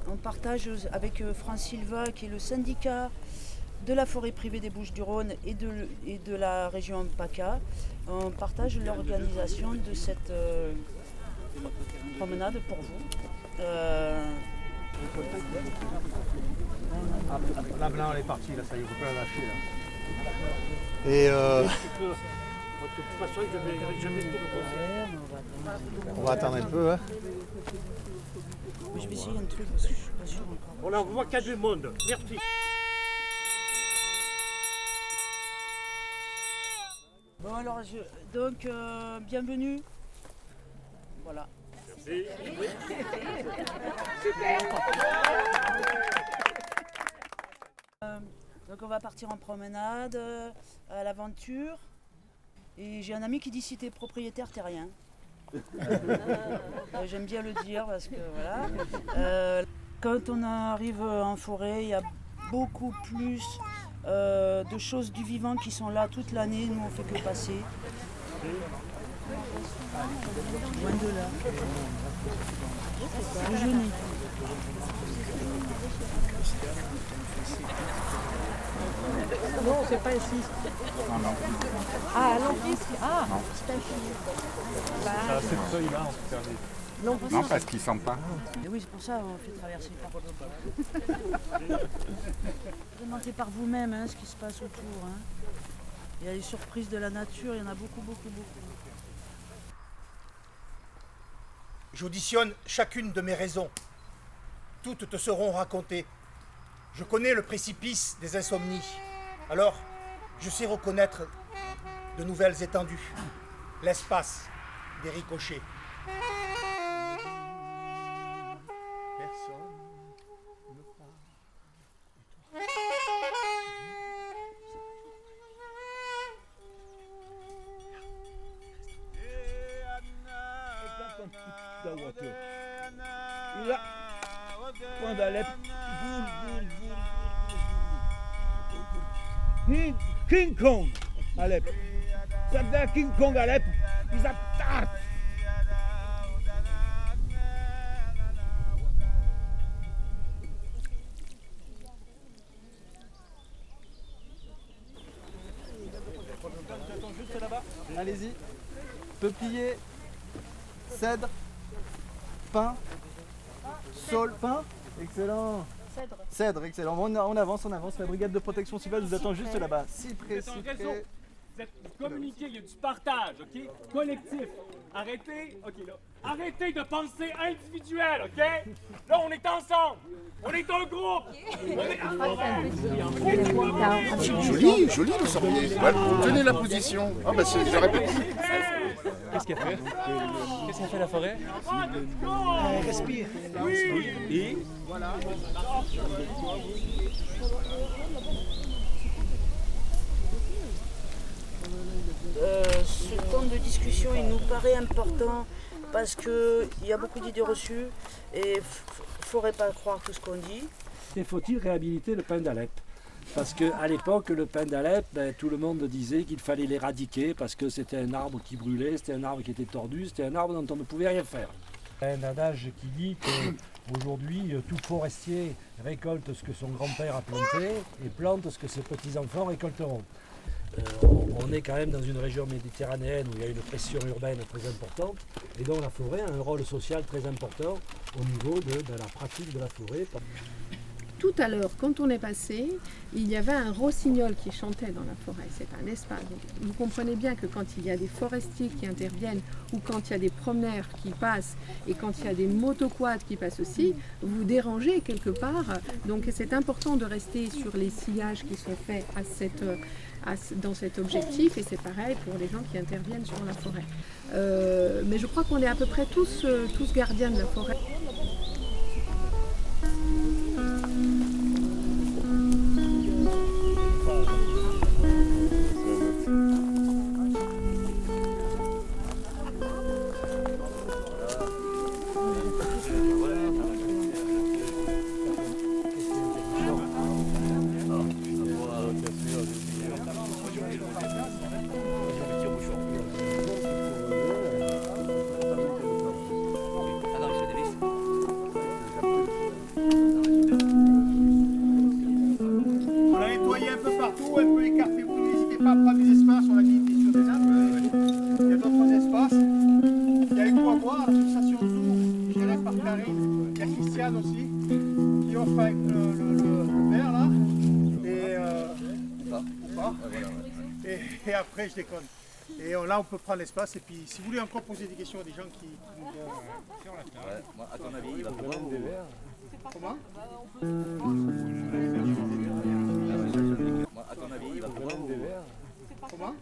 on partage avec France Silva, qui est le syndicat de la forêt privée des Bouches-du-Rhône et de la région PACA. On partage l'organisation de cette promenade pour vous. La blanc, elle est partie, là, ça y est, on peut la lâcher, là. Et De toute façon, je vais jamais tout le on va attendre un peu. Hein. Je vais essayer un truc parce que je suis pas sûre encore. Bon, là, on voit qu'il y a du monde. Merci. Bon alors, donc bienvenue. Voilà. Merci. Donc on va partir en promenade, à l'aventure. Et j'ai un ami qui dit si t'es propriétaire, t'es rien. J'aime bien le dire parce que voilà. Quand on arrive en forêt, il y a beaucoup plus de choses du vivant qui sont là toute l'année. Nous on fait que passer. Loin de là. Le genou. Non, c'est pas ici. Non. Ah, à l'Empire. Ah, Non. c'est un chien. Ça, cette feuille-là, en tout cas. Non, Non, parce qu'ils ne sentent pas. Et oui, c'est pour ça qu'on fait traverser par Remarquez par vous-même ce qui se passe autour. Hein. Il y a les surprises de la nature, il y en a beaucoup. J'auditionne chacune de mes raisons. Toutes te seront racontées. Je connais le précipice des insomnies. Alors, je sais reconnaître de nouvelles étendues. L'espace des ricochets. Personne ne parle. Il a point d'Alep. King Kong Alep. Ça King Kong Alep. Ils attaquent. Juste là-bas. Allez-y. Peuplier, cèdre, pin, saule, pin. Excellent. Cèdre, excellent. On avance. La brigade de protection civile vous attend juste là-bas. Cyprès. Vous communiquez, il y a du partage, ok? Collectif. Arrêtez, ok là. Arrêtez de penser individuel, ok? Là, on est ensemble. On est un groupe. Joli le sorbier. Tenez la position. Ah bah j'aurais pas. Qu'est-ce qu'elle fait? Qu'est-ce qu'elle fait la forêt? Elle respire. Oui. Et? Voilà. Ce temps de discussion, il nous paraît important parce qu'il y a beaucoup d'idées reçues et il ne faudrait pas croire tout ce qu'on dit. Et faut-il réhabiliter le pin d'Alep? Parce qu'à l'époque, le pin d'Alep, tout le monde disait qu'il fallait l'éradiquer parce que c'était un arbre qui brûlait, c'était un arbre qui était tordu, c'était un arbre dont on ne pouvait rien faire. Il y a un adage qui dit qu'aujourd'hui, tout forestier récolte ce que son grand-père a planté et plante ce que ses petits-enfants récolteront. On est quand même dans une région méditerranéenne où il y a une pression urbaine très importante et donc la forêt a un rôle social très important au niveau de la pratique de la forêt. Tout à l'heure, quand on est passé, il y avait un rossignol qui chantait dans la forêt. C'est un espace. Donc, vous comprenez bien que quand il y a des forestiers qui interviennent ou quand il y a des promeneurs qui passent et quand il y a des motoquads qui passent aussi, vous dérangez quelque part. Donc c'est important de rester sur les sillages qui sont faits dans cet objectif et c'est pareil pour les gens qui interviennent sur la forêt. Mais je crois qu'on est à peu près tous gardiens de la forêt. pas prendre des espaces, on l'a dit, sur des nappes. Il y a d'autres espaces. Il y a eu quoi boire, l'association Zoo, gérée par Karine. Il y a Christiane aussi, qui offre avec le verre là. Ou pas. Et après, je déconne. Et là, on peut prendre l'espace. Et puis, si vous voulez encore poser des questions à des gens qui nous ont sur la table. Ouais, moi, à ton avis, il va prendre des verres. Comment Moi, à ton avis, il va prendre des verres. Comment